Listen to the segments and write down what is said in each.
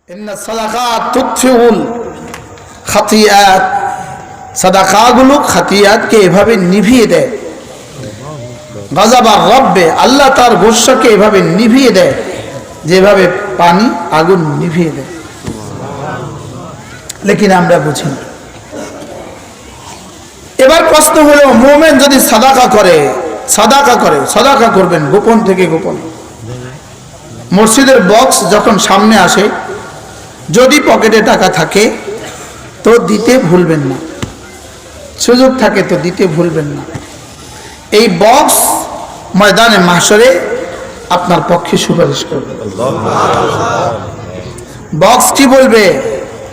ইন্না সাদাকাত তুতফিউল খাতিয়াত, সাদাকাগুলো খাতিয়াতকে এভাবে নিভিয়ে দেয়। গাযাবা রব্বে, আল্লাহ তার গোসাকে এভাবে নিভিয়ে দেয় যেভাবে পানি আগুন নিভিয়ে দেয়। লেকিন আমরা বুঝি না। এবার প্রশ্ন হলো, মুমিন যদি সাদাকা করে, সাদাকা করবেন গোপন থেকে গোপন। মসজিদের বক্স যখন সামনে আসে, যদি পকেটে টাকা থাকে তো দিতে ভুলবেন না, সুযোগ থাকে তো দিতে ভুলবেন না। এই বক্স ময়দানে মাহশরে আপনার পক্ষে সুপারিশ করবে। বক্স কি বলবে?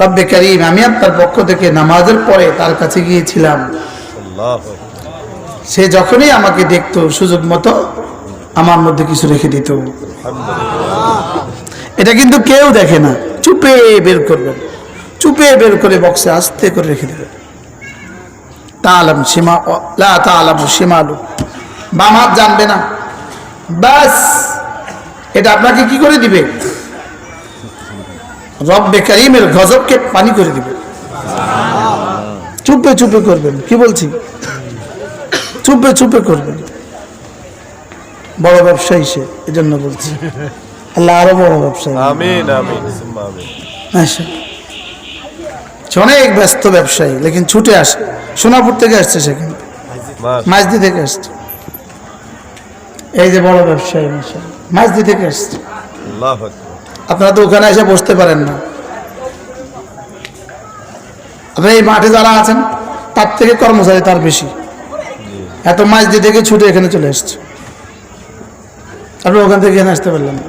রব্বে কারীম, আমি আপনার পক্ষ থেকে নামাজের পরে তার কাছে গিয়েছিলাম, সে যখনই আমাকে দেখতো সুযোগ মতো আমার মধ্যে কিছু রেখে দিত। এটা কিন্তু কেউ দেখে না, চুপে বের করবেন, চুপে বের করে বক্সে আস্তে করে রেখে দেবেন। তাআলাম সীমা লা তাআলামু শিমালু, বাম হাত জানবে না, বাস এটা আপনাকে কি করে দিবে? রব্বে কারীমের গজবকে পানি করে দিবে। চুপে চুপে করবেন, কি বলছি? চুপে চুপে করবেন। বড় ব্যবসায়ী সে, এজন্য বলছি। আল্লাহ আরো বড় ব্যবসায়ী। আমিন আমিন সুম্মা আমিন। আচ্ছা, অনেক ব্যস্ত ব্যবসায়ী, লেকিন ছুটে আসে। সোনাপুর থেকে আসছে, সেখানে মাঝদি থেকে আসছে। এই যে বড় ব্যবসায়ী মাঝদি থেকে আসছে। আপনারা তো ওখানে এসে বসতে পারেন না। আপনারা এই মাঠে যারা আছেন তার থেকে কর্মচারী তার বেশি, এত মাঝদি থেকে ছুটে এখানে চলে আসছে। আপনি ওখান থেকে এখানে আসতে পারলেন না,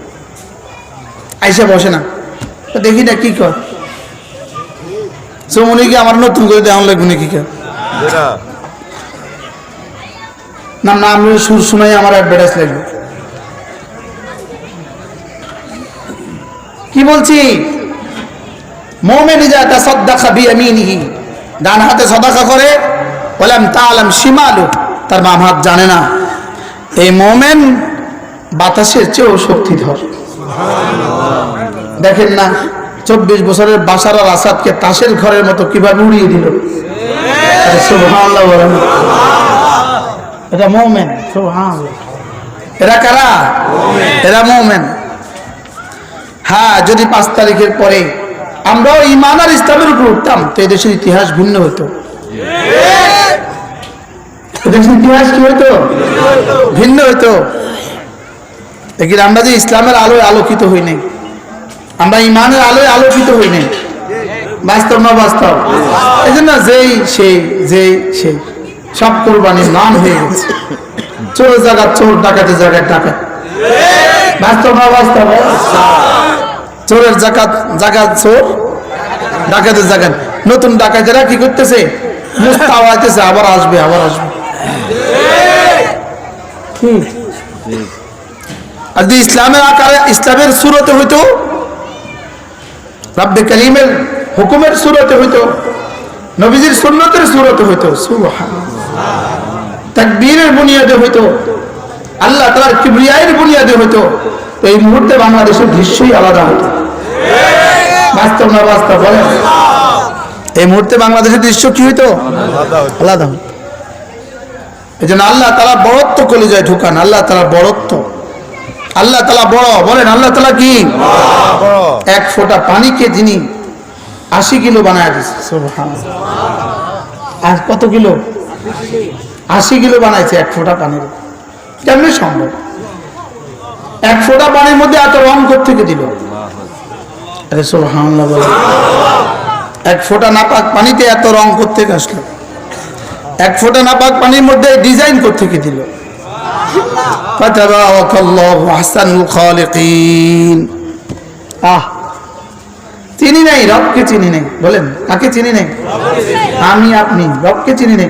আইসা বসে না, দেখি না কি কর চমনিকে আমার নতুন করে দেওয়া লাগবে নাকি কে না, না আমি সুর শোনাই আমার অ্যাডভার্টাইজ লাগবে। কি বলছি? মুমিন ইজা তাসাদদাকা বিয়ামিনিহি, ডান হাতে সাদাকা করে, ওয়ালাম তাআলাম শিমালু, তার বাম হাত জানে না। এই মুমিন বাতাসের চেয়েও শক্তিধর। দেখেন না 24 বছরের বাশার আল আসাদকে তাসের ঘরের মতো কিভাবে উড়িয়ে দিল। সুবহানাল্লাহ বলেন। এটা মুমিন। সুবহানাল্লাহ। এরা কারা? এরা মুমিন। হ্যাঁ, যদি 5 তারিখের পরে আমরাও ঈমান আর ইসলামের উপর উঠতাম তো এদেশের ইতিহাস ভিন্ন হতো। এদেশের ইতিহাস কি হতো? ভিন্ন হতো। দেখি আমরা যে ইসলামের আলোয় আলোকিত হই নাই, আমরা ঈমানের আলোয় আলোকিত হই নাই। বাস্তব না বাস্তব? এই জন্য যেই সেই সব কোরবানির নাম হয়ে গেছে। চোর জায়গা চোর, ডাকাতের জায়গায় ডাকাত। বাস্তব না বাস্তব? চোরের জায়গা চোর, ডাকাতের জায়গা। নতুন ডাকাতেরা কি করতেছে? মুস্তাও আইতেছে, আবার আসবে, আবার আসবে। আর যদি ইসলামের আকারে, ইসলামের সুরতে হইতো, রব্বে কারীমের হুকুমের সুরতে হইতো, নবীজির সুন্নতের সুরতে হইতো, সুবহানাল্লাহ, তাকবীরের বুনিয়াদে হইতো, আল্লাহ তাআলার কিবরিয়ায়ের বুনিয়াদে হইতো, তো এই মুহূর্তে বাংলাদেশের দৃশ্যই আলাদা হতো। বাস্তব না বাস্তব বলেন? এই মুহূর্তে বাংলাদেশের দৃশ্য কি হইতো? আলাদা হতো। এই জন্য আল্লাহ তাআলা বড়ত্ব কলিজায় ঢুকান। আল্লাহ তাআলা বড়ত্ব, আল্লাহ তাআলা বড়। বলেন আল্লাহ তাআলা কি? এক ফোঁটা পানিকে যিনি 80 কিলো বানায় দিয়েছে। সুবহানাল্লাহ। আর কত কিলো? 80 কিলো বানাইছে এক ফোঁটা পানির। কেমনে সম্ভব? এক ফোঁটা পানির মধ্যে এত রং কোত্থেকে দিল? আরে সুবহানাল্লাহ বলে। এক ফোঁটা নাপাক পানিতে এত রং কোত্থেকে আসলো? এক ফোঁটা নাপাক পানির মধ্যে ডিজাইন কোত্থেকে দিল? ফাতাবারাকাল্লাহু আহসানুল খালিকিন। চিনি নাই, রবকে চিনি নাই। বলেন কাকে চিনি নাই? আমি আপনি রবকে চিনি নাই।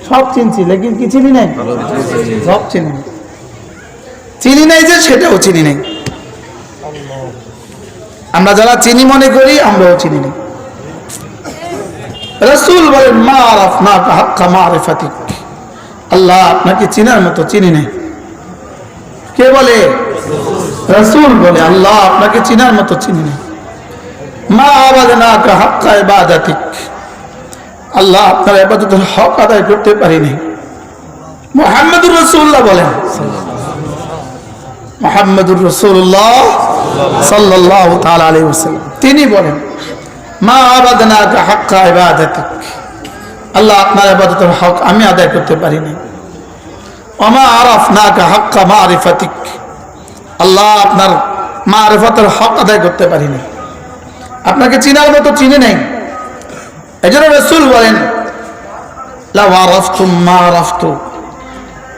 সব চিনছি, লেকিন কি চিনি নাই? সব চিনি নাই। চিনি নাই যে সেটাও চিনি নাই। আমরা যারা চিনি মনে করি আমরাও চিনি নাই। রাসূল বলেন মা আরাফনাকা হাক্কা মারিফাতিক, আল্লাহ আপনাকে চিনার মতো চিনি নাই। কে বলে? রাসূল বলে আল্লাহ আপনাকে চিনার মতো চিনি নাই। মা আবাদনাকা হাক্কা ইবাদাতিক, আল্লাহ আপনার ইবাদতের হক আদায় করতে পারিনি। মুহাম্মদুর রাসূলুল্লাহ বলেন, মুহাম্মদুর রাসূলুল্লাহ সাল্লাল্লাহু তাআলা আলাইহি ওয়াসাল্লাম তিনি বলেন, মা আবাদনাকা হাক্কা ইবাদাতিক, আল্লাহ আপনার ইবাদতের হক আমি আদায় করতে পারিনি। ওমা আরাফনাকা হাক্কা মারিফাতিক, আল্লাহ আপনার মারিফাতের হক আদায় করতে পারিনি, আপনাকে চিনার মতো চিনি নাই। এজন্য রাসূল বলেন, লা ওয়ারাফতুম মা আরাফতু,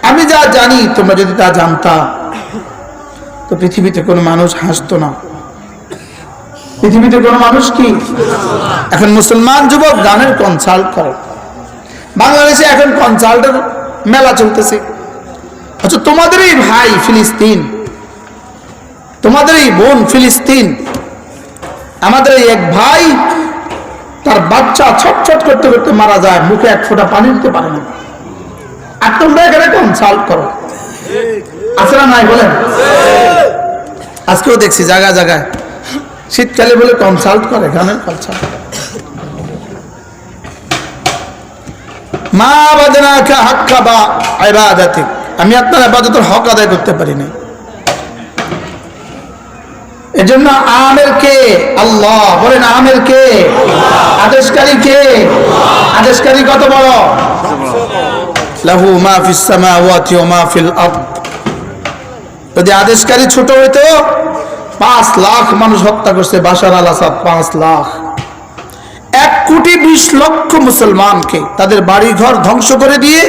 আমি যা জানি তোমরা যদি তা জানতা তো পৃথিবীতে কোনো মানুষ হাসতো না, পৃথিবীতে কোনো মানুষ কি। এখন মুসলমান যুবক গানের কনসার্ট করে, বাংলাদেশে এখন কনসার্টের মেলা চলতেছে। আচ্ছা, তোমাদেরই ভাই ফিলিস্তিন, তোমাদেরই বোন ফিলিস্তিন, আমাদের এই এক ভাই, তার বাচ্চা ছটছট করতে করতে মারা যায়, মুখে এক ফোঁটা পানি দিতে পারে না, আর তোমরা এখানে কনসাল্ট করো। আছে না নাই বলেন? আজকেও দেখছি জায়গায় জায়গায় শীতকালে বলে কনসাল্ট করে, গানের কনসাল্ট। মা বাদনাকা হাক্কা বা ইবাদাতিক, আমি আপনার ইবাদতের হক আদায় করতে পারি না। এজন্য আমের কে? আল্লাহ। বলেন আমের কে? আদেশকারী কে? আদেশকারী কত বড়? লাহু মা ফিস সামাওয়াতি ওয়া মা ফিল আরদ। যদি আদেশকারী ছোট হইতো, 5 লাখ মানুষ হত্যা করছে বাশার আল আসাদ, 5 লাখ। 1,20,00,000 মুসলমানকে তাদের বাড়ি ঘর ধ্বংস করে দিয়ে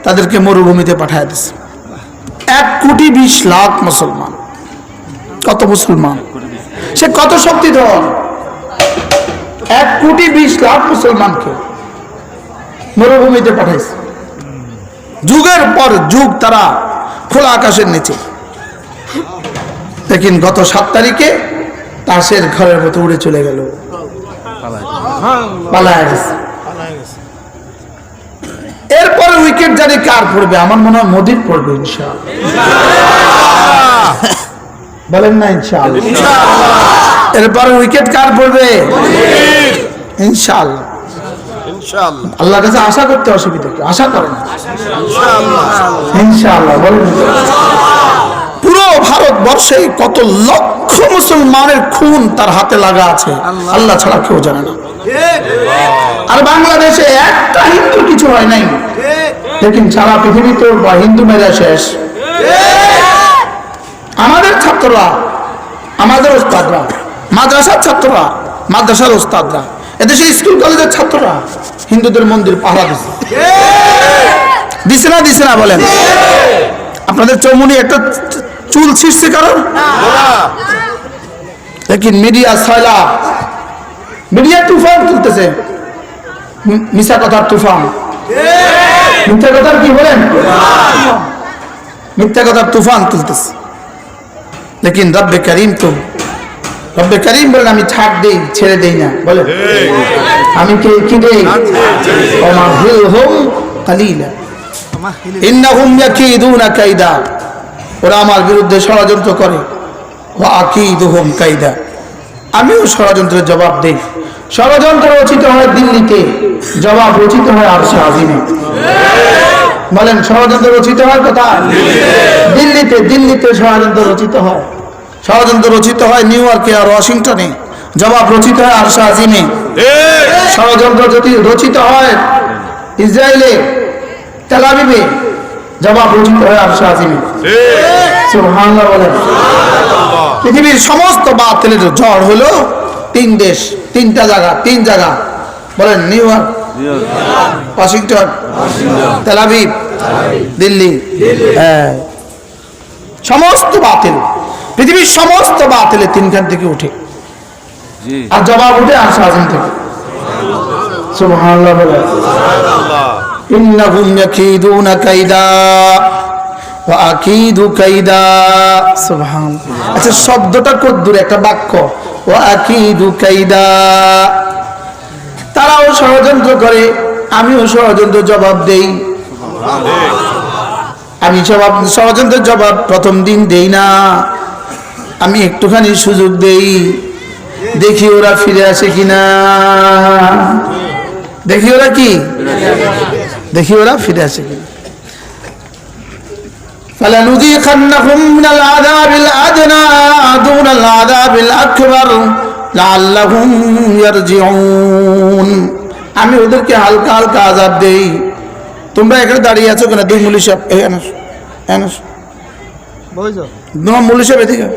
তাদেরকে মরুভূমিতে পাঠিয়ে দিয়েছে। 1,20,00,000 মুসলমান। কত মুসলমান? সে কত শক্তিধর? 1,20,00,000 মুসলমানকে মরুভূমিতে পাঠাইছে। যুগের পর যুগ তারা খোলা আকাশের নিচে। দেখেন গত 7 তারিখে তাসের ঘরের মতো উড়ে চলে গেল, পালায় গেছে। এরপরে উইকেট জানি কার পড়বে? আমার মনে হয় মোদির পড়বে ইনশাআল্লাহ। বলেন না ইনশাআল্লাহ। এরপরে উইকেট কার পড়বে? ইনশাআল্লাহ। আল্লাহর কাছে আশা করতে অসুবিধা কি? আশা করেন ইনশাআল্লাহ। বলেন পুরো ভারতবর্ষে কত লক্ষ মুসলমানের খুন তার হাতে লাগা আছে, আল্লাহ ছাড়া কেউ জানে না। আর বাংলাদেশে একটা হিন্দু কিছু হয় নাই, লেকিন সারা পৃথিবীতে হিন্দু মেরা শেষ। আমাদের ছাত্ররা, আমাদের ওস্তাদরা, মাদ্রাসার ছাত্ররা, মাদ্রাসার ওস্তাদরা, এদেশে স্কুল কলেজের ছাত্ররা হিন্দুদের মন্দির পাহারা দিচ্ছে। দিছে না বলেন? আপনাদের চৌমুনি একটা চুল ছিঁড়ছে কারণ? লেকিন মিডিয়া ছয়লা, মিডিয়া তুফান তুলতেছে, মিশা কথার তুফান। মিথ্যা কথার কি বলেন? মিথ্যা কথার তুফান তুলতেছে। লেকিন রব্বে করিম তো, রব্বে করিম বলেন আমি ছাড় দেই, ছেড়ে দেই না। বলেন আমি কি দেই? ওমা হিলহুম কালিলা ইন্নাহুম ইয়াকিদুনা কাইদা, ওরা আমার বিরুদ্ধে ষড়যন্ত্র করে। ওয়া আকিদুহুম কাইদা, আমিও ষড়যন্ত্রের জবাব দেই। ষড়যন্ত্র রচিত হয় দিল্লিতে, জবাব রচিত হয় আরশে আজিমে। বলেন ষড়যন্ত্র রচিত হয় কোথায়? দিল্লিতে। দিল্লিতে ষড়যন্ত্র রচিত হয়। ষড়যন্ত্র রচিত হয় নিউ ইয়র্কে আর ওয়াশিংটনে, জবাব রচিত হয় আরশে আজিমে। ষড়যন্ত্র যদি রচিত হয় ইসরায়েলে, তেল আবিবে, জবাব রচিত হয় আরশে আজিমে। সুবহানাল্লাহ বলেন। পৃথিবীর সমস্ত বাতিলের ঝড় হলো 3 দেশ, 3টা জায়গা, 3 জায়গা। বলেন new York, Washington, Tel Aviv, Delhi. হ্যাঁ, সমস্ত বাতিল, পৃথিবীর সমস্ত বাতিলে 3খান থেকে উঠে, আর জবাব উঠে আরশে আজিম থেকে। সুবহানাল্লাহ বলেন। ইন্নাহুম ইয়াকিদুনা কাইদা ওয়া আকিদু কাইদা। সুবহানাল্লাহ। আচ্ছা, শব্দটা কত দূর? একটা বাক্য, ওয়া আকিদু কাইদা। তারাও ষড়যন্ত্র করে, আমিও ষড়যন্ত্র জবাব দেই। আমি ষড়যন্ত্রের জবাব প্রথম দিন দেই না, আমি একটুখানি সুযোগ দেই। দেখি ওরা ফিরে আসে কিনা, দেখি ওরা কি, দেখি ওরা ফিরে আসে কিনা। فَلَنُذِيقَنَّهُم مِّنَ الْعَذَابِ الْأَدْنَىٰ دُونَ الْعَذَابِ الْأَكْبَرِ لَعَلَّهُمْ يَرْجِعُونَ। আমি ওদেরকে হালকা হালকা আযাব দেই। তোমরা এখানে দাঁড়িয়ে আছো কেন? দুই মুলি সাহেব এখানে আসো, এখানে আসো। তোমার মুলি সাহেব এদিকে,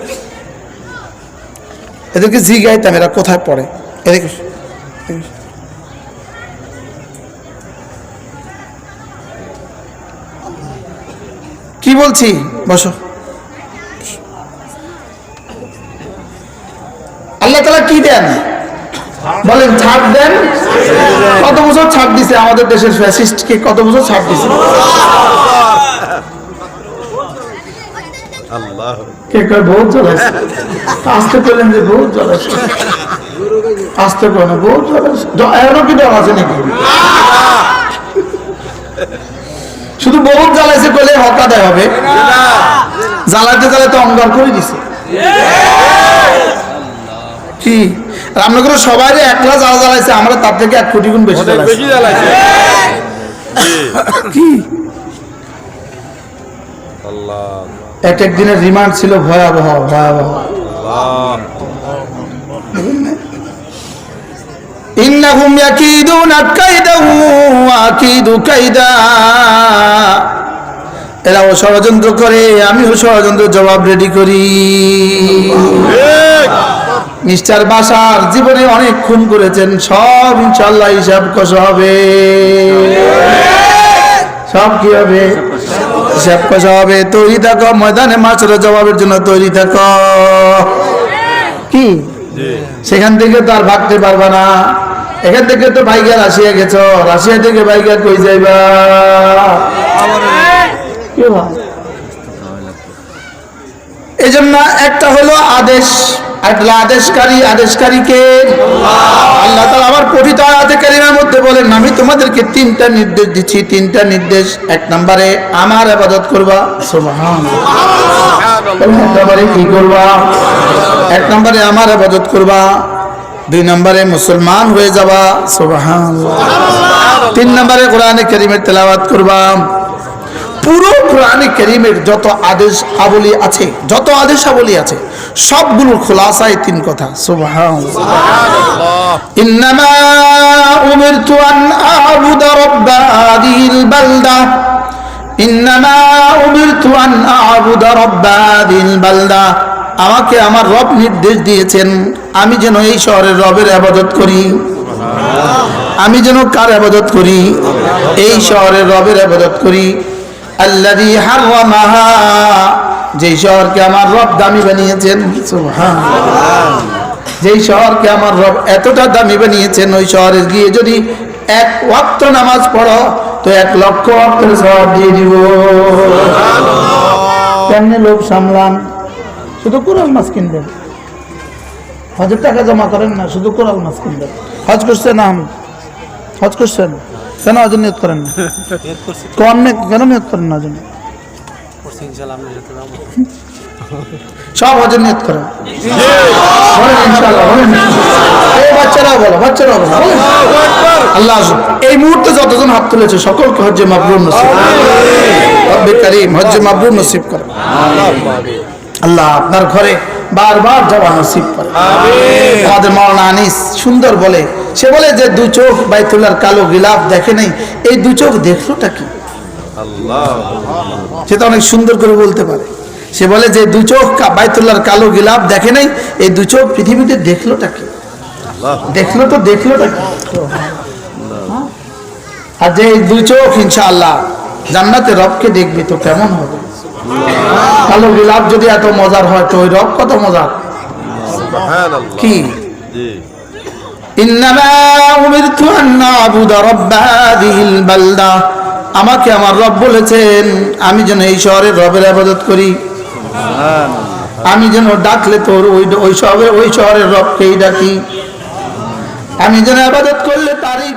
এদেরকে জিগাইতাম এরা কোথায় পড়ে। এদিকে কি বলছি, বসো। আল্লাহ তাআলা কি দেন বলেন? ছাড় দেন। কত বছর ছাড় দিছে আমাদের দেশের ফ্যাসিস্টকে? কত বছর ছাড় দিছে? কে কয় বহুত জ্বলাইছে? আসতে পেলেন যে বহুত জ্বলাইছে, আসতে পেলেন বহুত জ্বলাইছে। এখনো কি ডর আছে নাকি? শুধু বহুত জ্বালাইছে বলে হকা দেয় হবে? জ্বালাইতে জ্বালাইতে অঙ্গার করে দিছে। কি রামনগরের সবাই একলা জ্বালা জ্বালাইছে, আমরা তার থেকে 1 কোটি গুণ বেশি জ্বালাইছে। কি এক এক দিনের রিমান্ড ছিল ভয়াবহ ভয়াবহ। ইন্নাহুম ইয়াকিদুনা কাইদাহু ওয়া আকিদু কাইদা। এরাও ষড়যন্ত্র করে, আমিও ষড়যন্ত্র জবাব রেডি করি। মিস্টার বাশার জীবনে অনেক খুন করেছেন, সব ইনশাআল্লাহ হিসাব কষা হবে। সব কি হবে? হিসাব কষা হবে। তৈরি থাকো, ময়দানে মাছের জবাবের জন্য তৈরি থাকো। কি সেখান থেকে তো আর ভাগতে পারবা না। এখান থেকে তো বাইকা রাশিয়া গেছ, রাশিয়া থেকে বাইকা কই যাইবা? এই জন্য একটা হলো আদেশ, একটা আদেশকারী। আদেশকারীকে আল্লাহ তাআলা আবার পঠিত আয়াতে কারিমার মধ্যে বলেন, আমি তোমাদেরকে 3টা নির্দেশ দিচ্ছি। 3টা নির্দেশ। 1 নম্বরে আমার ইবাদত করবা। সুবহানাল্লাহ। 1 নম্বরে কি করবা? 1 নম্বরে আমার ইবাদত করবা। 2 নম্বরে মুসলমান হয়ে যাবা। সুবহানাল্লাহ। 3 নম্বরে কোরআনে কারীমের তেলাওয়াত করবা। পুরো কোরআনে কারীমের যত আদেশাবলী আছে, যত আদেশাবলী আছে, সবগুলোর খোলাসায় 3 কথা। সুবহানাল্লাহ। ইন্নামা উমিরতু আন আ'বুদা রাব্বা হাযিহিল বালদা। ইন্নামা উমিরতু আন আ'বুদা রাব্বা হাযিহিল বালদা। আমাকে আমার রব নির্দেশ দিয়েছেন আমি যেন এই শহরের রবের ইবাদত করি। আমি যেন কার ইবাদত করি? এই শহরের রবের ইবাদত করি। আল্লাযী হারামাহা, যেই শহরকে আমার রব দামি বানিয়েছেন। সুবহানাল্লাহ। যেই শহরকে আমার রব এতটা দামি বানিয়েছেন, ওই শহরে গিয়ে যদি 1 ওয়াক্ত নামাজ পড়ো তো 1 লক্ষ ওয়াক্তের সওয়াব দিয়ে দিব। সুবহানাল্লাহ। কেমনে লোভ সামলান? শুধু কোরআন মাছ কিনবেন, হজের টাকা জমা করেন না, শুধু কোরআন মাছ কিনবেন। হজ করছেন? না, হজ করছেন কেন? হজের নিয়ত করেন না কেন? নিয়ত করেন না? হজের সব হজের নিয়ত করেন। বাচ্চারাও বলো, বাচ্চারাও বলো। আল্লাহ এই মুহূর্তে যতজন হাত তুলেছে সকলকে হজ্জে মাবরুর নসিব রব্বে কারীম হজ্জে মাবরুর নসিব করে। আল্লাহ আপনার ঘরে বারবার যাওয়া নসিব করে। আমাদের মাওলানা আনিস সুন্দর বলে, সে বলে যে 2 চোখ বাইতুল্লাহর কালো গিলাফ দেখে নাই, এই 2 চোখ দেখলোটা কি? সেটা অনেক সুন্দর করে বলতে পারে। সে বলে যে 2 চোখ বাইতুল্লাহর কালো গিলাফ দেখে নাই, এই 2 চোখ পৃথিবীতে দেখলোটা কি? দেখলোটা কি? আর যে 2 চোখ ইনশাআল্লাহ জান্নাতে রবকে দেখবে তো কেমন হবে? কালো গিলাফ যদি এত মজার হয় তো ওই রব কত মজার। সুবহানাল্লাহ। কি ইন্নামা উমিরতু আন আ'বুদা রাব্বা হাযিহিল বালদা। আমাকে আমার রব বলেছেন আমি যেন এই শহরের রবের ইবাদত করি। সুবহানাল্লাহ। আমি যেন ডাকলে তোর ওই শহরের রবকেই ডাকি। আমি যেন ইবাদত করলে তারই